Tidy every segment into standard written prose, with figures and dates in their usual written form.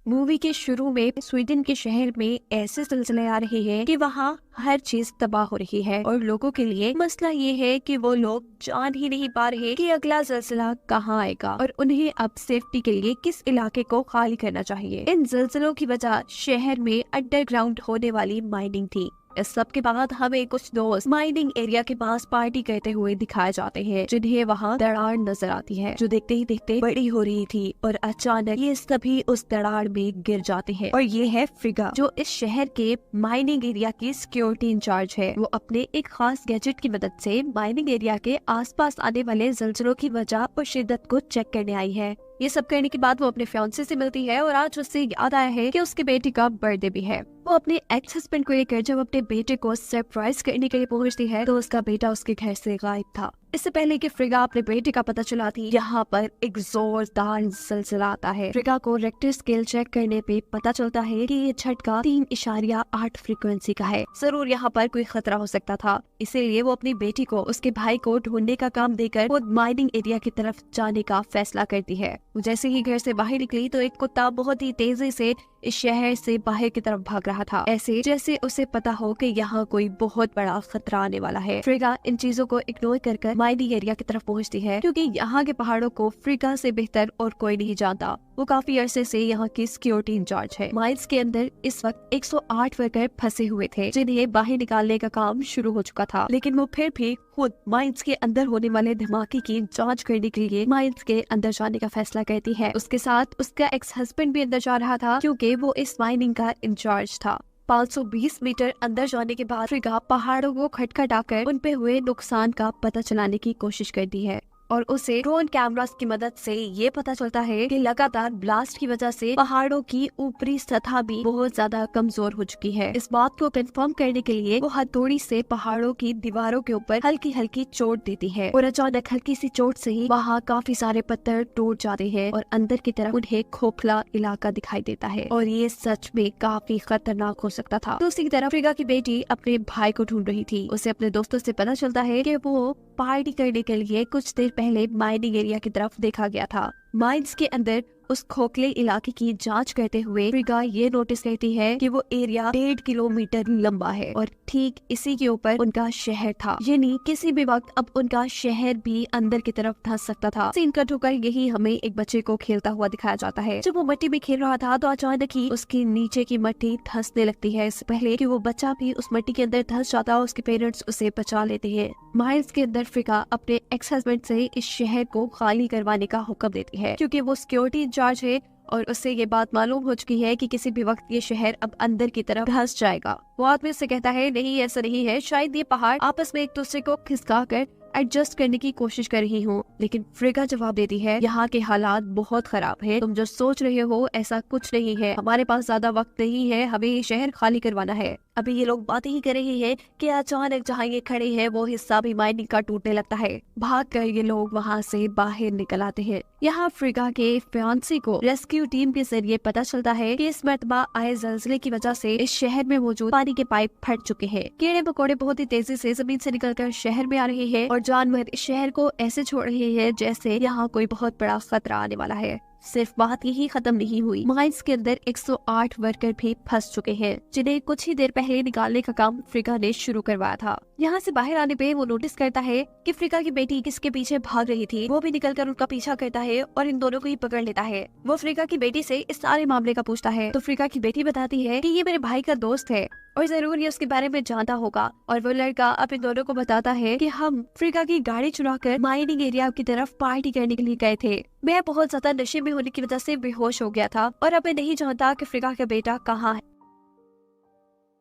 Movie के शुरू में स्वीडन के शहर में ऐसे सिलसिले आ रहे हैं कि वहाँ हर चीज तबाह हो रही है और लोगों के लिए मसला ये है कि वो लोग जान ही नहीं पा रहे कि अगला जिलजिला कहाँ आएगा और उन्हें अब सेफ्टी के लिए किस इलाके को खाली करना चाहिए। इन जिलजिलों की वजह शहर में अंडरग्राउंड होने वाली माइनिंग थी। इस सब के बाद हमें कुछ दोस्त माइनिंग एरिया के पास पार्टी करते हुए दिखाए जाते हैं, जिन्हें वहाँ दरार नजर आती है जो देखते ही देखते बड़ी हो रही थी और अचानक ये सभी उस दरार में गिर जाते हैं। और ये है फ्रिगा, जो इस शहर के माइनिंग एरिया की सिक्योरिटी इंचार्ज है। वो अपने एक खास गैजेट की मदद से माइनिंग एरिया के आसपास आने वाले जिलजिलों की वजह और शिद्दत को चेक करने आई है। ये सब करने के बाद वो अपने फियांसे से मिलती है और आज उससे याद आया है कि उसके बेटे का बर्थडे भी है। वो अपने एक्स हस्बैंड को लेकर जब अपने बेटे को सरप्राइज करने के लिए पहुंचती है तो उसका बेटा उसके घर से गायब था। इससे पहले कि फ्रिगा अपने बेटे का पता चलाती, यहाँ पर एक जोरदार जिलजिला आता है। फ्रिगा को रेक्टर स्केल चेक करने पे पता चलता है कि ये झटका 3.8 फ्रीक्वेंसी का है। जरूर यहाँ पर कोई खतरा हो सकता था, इसीलिए वो अपनी बेटी को उसके भाई को ढूंढने का काम देकर वो माइनिंग एरिया की तरफ जाने का फैसला करती है। जैसे ही घर से बाहर निकली तो एक कुत्ता बहुत ही तेजी से इस शहर से बाहर की तरफ भाग रहा था, ऐसे जैसे उसे पता हो कि यहाँ कोई बहुत बड़ा खतरा आने वाला है। फ्रिगा इन चीजों को इग्नोर कर माइनिंग एरिया की तरफ पहुँचती है, क्योंकि यहाँ के पहाड़ों को फ्रिगा से बेहतर और कोई नहीं जानता। वो काफी अरसे से यहाँ की सिक्योरिटी इंचार्ज है। माइंस के अंदर इस वक्त 108 वर्कर फंसे हुए थे, जिन्हें बाहर निकालने का काम शुरू हो चुका था, लेकिन वो फिर भी खुद माइंस के अंदर होने वाले धमाके की जांच करने के लिए माइंस के अंदर जाने का फैसला करती है। उसके साथ उसका एक्स हस्बैंड भी अंदर जा रहा था, क्योंकि वो इस माइनिंग का इंचार्ज था। 520 मीटर अंदर जाने के बाद फ्रिगा पहाड़ों को खटखटाकर उन पे हुए नुकसान का पता चलाने की कोशिश करती है और उसे ड्रोन कैमरास की मदद से ये पता चलता है कि लगातार ब्लास्ट की वजह से पहाड़ों की ऊपरी सतह भी बहुत ज्यादा कमजोर हो चुकी है। इस बात को कंफर्म करने के लिए वो हथौड़ी से पहाड़ों की दीवारों के ऊपर हल्की हल्की चोट देती है और अचानक हल्की सी चोट से ही वहाँ काफी सारे पत्थर टूट जाते हैं और अंदर की तरफ उन्हें खोखला इलाका दिखाई देता है और ये सच में काफी खतरनाक हो सकता था। दूसरी तरफ फ्रिगा की बेटी अपने भाई को ढूंढ रही थी। उसे अपने दोस्तों से पता चलता है कि वो पार्टी करने के लिए कुछ देर पहले माइनिंग एरिया की तरफ देखा गया था। माइंस के अंदर उस खोखले इलाके की जांच करते हुए फ्रिगा ये नोटिस करती है कि वो एरिया 1.5 किलोमीटर लंबा है और ठीक इसी के ऊपर उनका शहर था, यानी किसी भी वक्त अब उनका शहर भी अंदर की तरफ धंस सकता था। सीन कट होकर यही हमें एक बच्चे को खेलता हुआ दिखाया जाता है। जब वो मिट्टी में खेल रहा था तो अचानक ही उसकी नीचे की मिट्टी धंसने लगती है। इससे पहले कि वो बच्चा भी उस मिट्टी के अंदर धंस जाता, उसके पेरेंट्स उसे बचा लेते हैं। माइल्स के अंदर फ्रिगा अपने एक्स हस्बैंड से इस शहर को खाली करवाने का हुक्म देती है, क्योंकि वो सिक्योरिटी इंचार्ज है और उससे ये बात मालूम हो चुकी है कि किसी भी वक्त ये शहर अब अंदर की तरफ धंस जाएगा। वो आदमी से कहता है, नहीं ऐसा नहीं है, शायद ये पहाड़ आपस में एक दूसरे को खिसका कर एडजस्ट करने की कोशिश कर रही हूँ। लेकिन फ्रिगा जवाब देती है, यहाँ के हालात बहुत खराब है, तुम जो सोच रहे हो ऐसा कुछ नहीं है, हमारे पास ज्यादा वक्त नहीं है, हमें ये शहर खाली करवाना है। अभी ये लोग बातें ही कर रहे हैं कि अचानक जहाँ ये खड़े हैं वो हिस्सा भी माइनिंग का टूटने लगता है। भागकर ये लोग वहाँ से बाहर निकल आते हैं। यहाँ फ्रिगा के फियांसे को रेस्क्यू टीम के जरिए पता चलता है कि इस मरतबा आए जिलजिले की वजह से इस शहर में मौजूद पानी के पाइप फट चुके हैं। कीड़े मकोड़े बहुत ही तेजी से जमीन से निकलकर शहर में आ रहे हैं और जानवर इस शहर को ऐसे छोड़ रहे हैं जैसे यहाँ कोई बहुत बड़ा खतरा आने वाला है। सिर्फ बात यही खत्म नहीं हुई, माइंस के अंदर 108 वर्कर भी फंस चुके हैं, जिन्हें कुछ ही देर पहले निकालने का काम फ्रिगा ने शुरू करवाया था। यहाँ से बाहर आने पे वो नोटिस करता है कि फ्रिगा की बेटी किसके पीछे भाग रही थी। वो भी निकलकर उनका पीछा करता है और इन दोनों को ही पकड़ लेता है। वो फ्रिगा की बेटी से इस सारे मामले का पूछता है तो फ्रिगा की बेटी बताती है कि ये मेरे भाई का दोस्त है और जरूर ये उसके बारे में जानता होगा। और वो लड़का अब इन दोनों को बताता है कि हम फ्रिगा की गाड़ी चुराकर माइनिंग एरिया की तरफ पार्टी करने के लिए गए थे। मैं बहुत ज्यादा नशे में होने की वजह से बेहोश हो गया था और अब मैं नहीं जानता कि फ्रिगा का बेटा कहाँ है।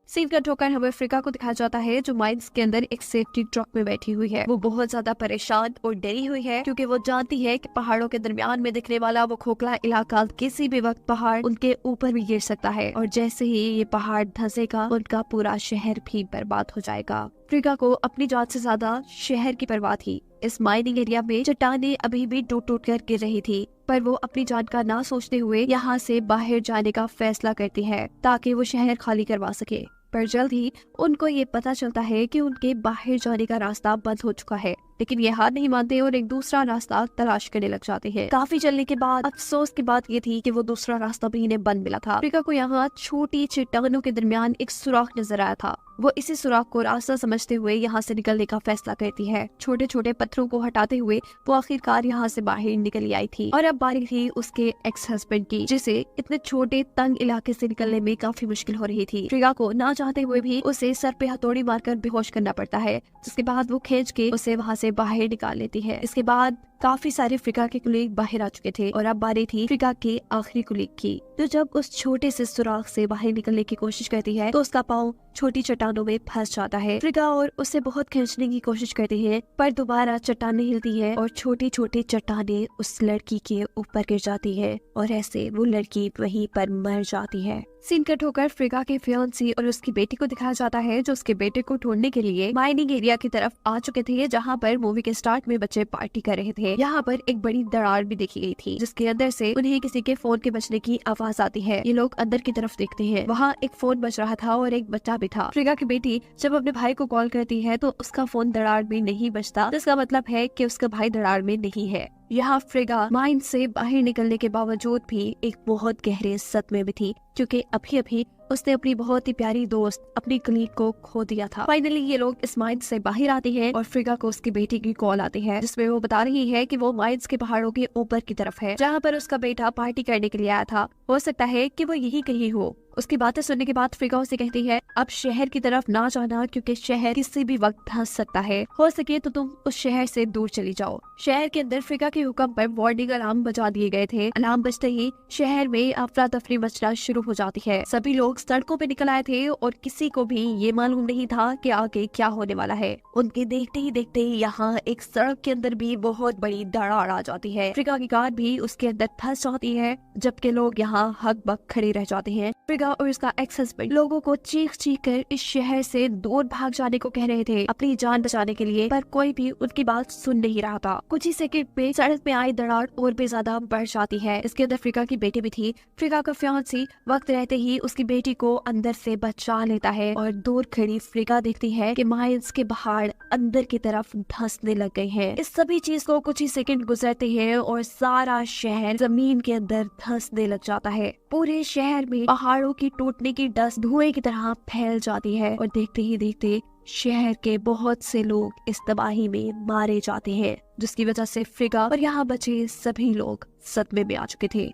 सीन कट होकर हमें फ्रिगा को दिखाया जाता है जो माइंस के अंदर एक सेफ्टी ट्रक में बैठी हुई है। वो बहुत ज्यादा परेशान और डरी हुई है, क्योंकि वो जानती है कि पहाड़ों के दरमियान में दिखने वाला वो खोखला इलाका किसी भी वक्त पहाड़ उनके ऊपर भी गिर सकता है और जैसे ही ये पहाड़ धंसेगा उनका पूरा शहर भी बर्बाद हो जाएगा। फ्रिगा को अपनी जान से ज्यादा शहर की परवाह थी। इस माइनिंग एरिया में चट्टानें अभी भी टूट टूट कर गिर रही थी, पर वो अपनी जान का ना सोचते हुए यहाँ से बाहर जाने का फैसला करती है ताकि वो शहर खाली करवा सके। पर जल्द ही उनको ये पता चलता है कि उनके बाहर जाने का रास्ता बंद हो चुका है। लेकिन ये हार नहीं मानते और एक दूसरा रास्ता तलाश करने लग जाते हैं। काफी चलने के बाद अफसोस की बात ये थी कि वो दूसरा रास्ता भी इन्हें बंद मिला था। फ्रिका को यहाँ छोटी चट्टानों के दरमियान एक सुराख नजर आया था। वो इसी सुराख को रास्ता समझते हुए यहाँ से निकलने का फैसला करती है। छोटे छोटे पत्थरों को हटाते हुए वो आखिरकार यहाँ से बाहर निकल आई थी और अब बारी थी उसके एक्स हस्बैंड की, जिसे इतने छोटे तंग इलाके से निकलने में काफी मुश्किल हो रही थी। फ्रिका को ना चाहते हुए भी उसे सर पे हथौड़ी मारकर बेहोश करना पड़ता है, जिसके बाद वो खींच के उसे वहाँ से बाहर निकाल लेती है। इसके बाद काफी सारे फ्रिका के कुलीग बाहर आ चुके थे और अब बारी थी फ्रिका के आखिरी कुलीग की, तो जब उस छोटे से सुराख से बाहर निकलने की कोशिश करती है तो उसका पाँव छोटी चट्टानों में फंस जाता है। फ्रिका और उसे बहुत खींचने की कोशिश करती है, पर दोबारा चट्टानें हिलती है और छोटी छोटी चट्टानें उस लड़की के ऊपर गिर जाती है और ऐसे वो लड़की वहीं पर मर जाती है। सीन कट होकर फ्रिका के फियांसी और उसकी बेटी को दिखाया जाता है, जो उसके बेटे को ढूंढने के लिए माइनिंग एरिया की तरफ आ चुके थे, जहाँ पर मूवी के स्टार्ट में बच्चे पार्टी कर रहे थे। यहाँ पर एक बड़ी दरार भी देखी गई थी, जिसके अंदर से उन्हें किसी के फोन के बजने की आवाज आती है। ये लोग अंदर की तरफ देखते हैं, वहाँ एक फोन बज रहा था और एक बच्चा भी था। फ्रिका की बेटी जब अपने भाई को कॉल करती है तो उसका फोन दरार में नहीं बजता, जिसका मतलब है कि उसका भाई दरार में नहीं है। यहाँ फ्रिका माइंड से बाहर निकलने के बावजूद भी एक बहुत गहरे सदमे में थी, क्योंकि अभी अभी उसने अपनी बहुत ही प्यारी दोस्त अपनी कलीग को खो दिया था। फाइनली ये लोग इस माइंस से बाहर आते हैं और फ्रिका को उसकी बेटी की कॉल आती है, जिसमें वो बता रही है कि वो माइंस के पहाड़ों के ऊपर की तरफ है, जहाँ पर उसका बेटा पार्टी करने के लिए आया था। हो सकता है कि वो यही कहीं हो। उसकी बातें सुनने के बाद फ्रिका उसे कहती है, अब शहर की तरफ ना जाना, क्योंकि शहर किसी भी वक्त धंस सकता है। हो सके तो तुम उस शहर से दूर चली जाओ। शहर के अंदर फ्रिका के हुक्म पर वार्निंग अलार्म बजा दिए गए थे। अलार्म बजते ही शहर में अफरा तफरी मचना शुरू हो जाती है। सभी लोग सड़कों पे निकल आए थे और किसी को भी ये मालूम नहीं था कि आगे क्या होने वाला है। उनके देखते ही देखते यहाँ एक सड़क के अंदर भी बहुत बड़ी दरार आ जाती है। फ्रिका की कार भी उसके अंदर फंस जाती है, जबकि लोग यहाँ हक बक खड़े रह जाते हैं। फ्रिका और उसका एक्स हस्बैंड लोगों को चीख चीख कर इस शहर से दूर भाग जाने को कह रहे थे अपनी जान बचाने के लिए, पर कोई भी उनकी बात सुन नहीं रहा था। कुछ ही सेकंड में सड़क में आई दरार और भी ज्यादा बढ़ जाती है। इसके अंदर फ्रिका की बेटी भी थी। फ्रिका का फियांसी वक्त रहते ही उसकी बेटी को अंदर से बचा लेता है और दूर खड़ी फ्रिका देखती है कि माइंस के पहाड़ अंदर की तरफ धंसने लग गए हैं। इस सभी चीज को कुछ ही सेकंड गुजरते हैं और सारा शहर जमीन के अंदर धंसने लग जाता है। पूरे शहर में पहाड़ों की टूटने की डस्ट धुएं की तरह फैल जाती है और देखते ही देखते शहर के बहुत से लोग इस तबाही में मारे जाते हैं, जिसकी वजह से फ्रिका और यहाँ बचे सभी लोग सदमे में आ चुके थे।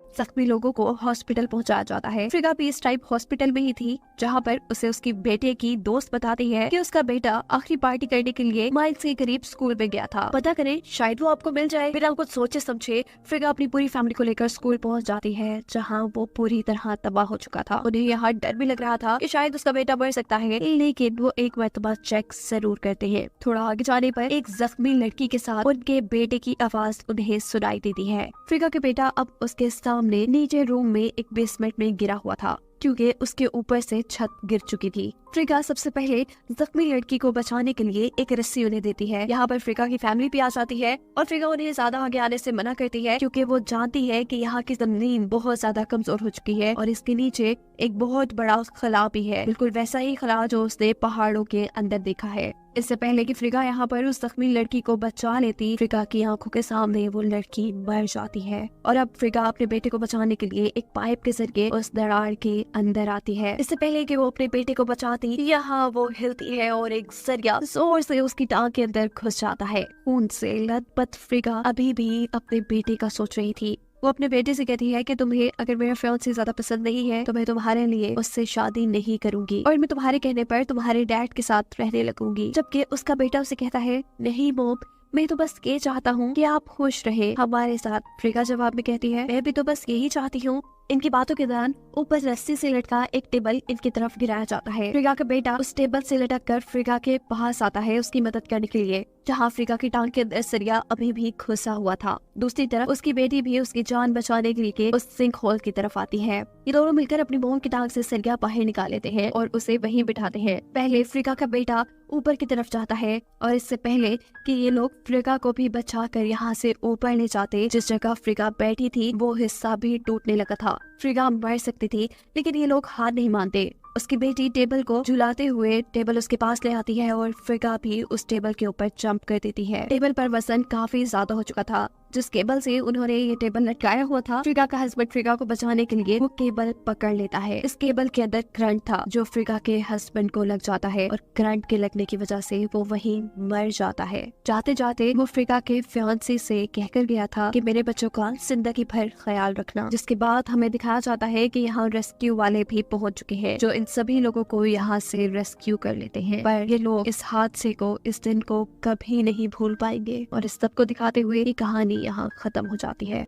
जख्मी लोगों को हॉस्पिटल पहुंचाया जाता है। फ्रिका भी इस टाइप हॉस्पिटल में ही थी, जहां पर उसे उसकी बेटे की दोस्त बताती है कि उसका बेटा आखिरी पार्टी करने के लिए माइल्स के करीब स्कूल में गया था। पता करें, शायद वो आपको मिल जाए। बिना कुछ सोचे समझे फ्रिका अपनी पूरी फैमिली को लेकर स्कूल पहुंच जाती है, जहाँ वो पूरी तरह तबाह हो चुका था। उन्हें यहाँ डर भी लग रहा था कि शायद उसका बेटा मर सकता है, लेकिन वो एक मरतबा चेक जरूर करते हैं। थोड़ा आगे जाने पर एक जख्मी लड़की के साथ उनके बेटे की आवाज उन्हें सुनाई देती है। फ्रिका के बेटा अब उसके सामने नीचे रूम में एक बेसमेंट में गिरा हुआ था, क्योंकि उसके ऊपर से छत गिर चुकी थी। फ्रिका सबसे पहले जख्मी लड़की को बचाने के लिए एक रस्सी उन्हें देती है। यहाँ पर फ्रिका की फैमिली भी आ जाती है और फ्रिका उन्हें ज्यादा आगे आने से मना करती है, क्योंकि वो जानती है कि यहाँ की जमीन बहुत ज्यादा कमजोर हो चुकी है और इसके नीचे एक बहुत बड़ा खला भी है, बिल्कुल वैसा ही खला जो उसने पहाड़ों के अंदर देखा है। इससे पहले कि फ्रिका यहाँ पर उस जख्मी लड़की को बचा लेती, फ्रिका की आंखों के सामने वो लड़की मर जाती है और अब फ्रिका अपने बेटे को बचाने के लिए एक पाइप के जरिए उस दरार के अंदर आती है। इससे पहले कि वो अपने बेटे को बचाती, यहाँ वो हिलती है और एक सरिया जोर से उसकी टांग के अंदर घुस जाता है। खून से लथपथ फ्रिका अभी भी अपने बेटे का सोच रही थी। वो अपने बेटे से कहती है कि तुम्हें अगर मेरा फियांसे ज्यादा पसंद नहीं है तो मैं तुम्हारे लिए उससे शादी नहीं करूंगी और मैं तुम्हारे कहने पर तुम्हारे डैड के साथ रहने लगूंगी। जबकि उसका बेटा उसे कहता है, नहीं मॉम, मैं तो बस ये चाहता हूँ कि आप खुश रहे हमारे साथ। फ्रिका जवाब में कहती है, मैं भी तो बस यही चाहती हूँ। इनकी बातों के दौरान ऊपर रस्सी से लटका एक टेबल इनकी तरफ गिराया जाता है। फ्रिका का बेटा उस टेबल से लटक कर फ्रिका के पास आता है उसकी मदद करने के लिए, जहाँ फ्रिका की टांग के अंदर सरिया अभी भी घुसा हुआ था। दूसरी तरफ उसकी बेटी भी उसकी जान बचाने के लिए उस सिंक होल की तरफ आती है। ये दोनों मिलकर अपनी मोम की टांग से सरिया बाहर निकाल लेते हैं और उसे वहीं बिठाते हैं। पहले फ्रिका का बेटा ऊपर की तरफ जाता है और इससे पहले कि ये लोग फ्रिका को भी बचा कर यहाँ से ऊपर ले जाते, जिस जगह फ्रिका बैठी थी वो हिस्सा भी टूटने लगा था। फ्रिका मर सकती थी, लेकिन ये लोग हार नहीं मानते उसकी बेटी टेबल को झुलाते हुए टेबल उसके पास ले आती है और फ्रिगा भी उस टेबल के ऊपर जंप कर देती है। टेबल पर वजन काफी ज्यादा हो चुका था। जिस केबल से उन्होंने ये टेबल लटकाया हुआ था, फ्रिगा का हस्बैंड फ्रिगा को बचाने के लिए वो केबल पकड़ लेता है। इस केबल के अंदर करंट था जो फ्रिगा के हस्बैंड को लग जाता है और करंट के लगने की वजह से वो वहीं मर जाता है। जाते जाते वो फ्रिगा के फियांसे से कहकर गया था कि मेरे बच्चों का जिंदगी भर ख्याल रखना। जिसके बाद हमें दिखाया जाता है कि यहाँ रेस्क्यू वाले भी पहुंच चुके हैं जो इन सभी लोगों को यहाँ से रेस्क्यू कर लेते हैं। पर ये लोग इस हादसे को, इस दिन को कभी नहीं भूल पाएंगे और इस सब को दिखाते हुए ये कहानी यहाँ खत्म हो जाती है।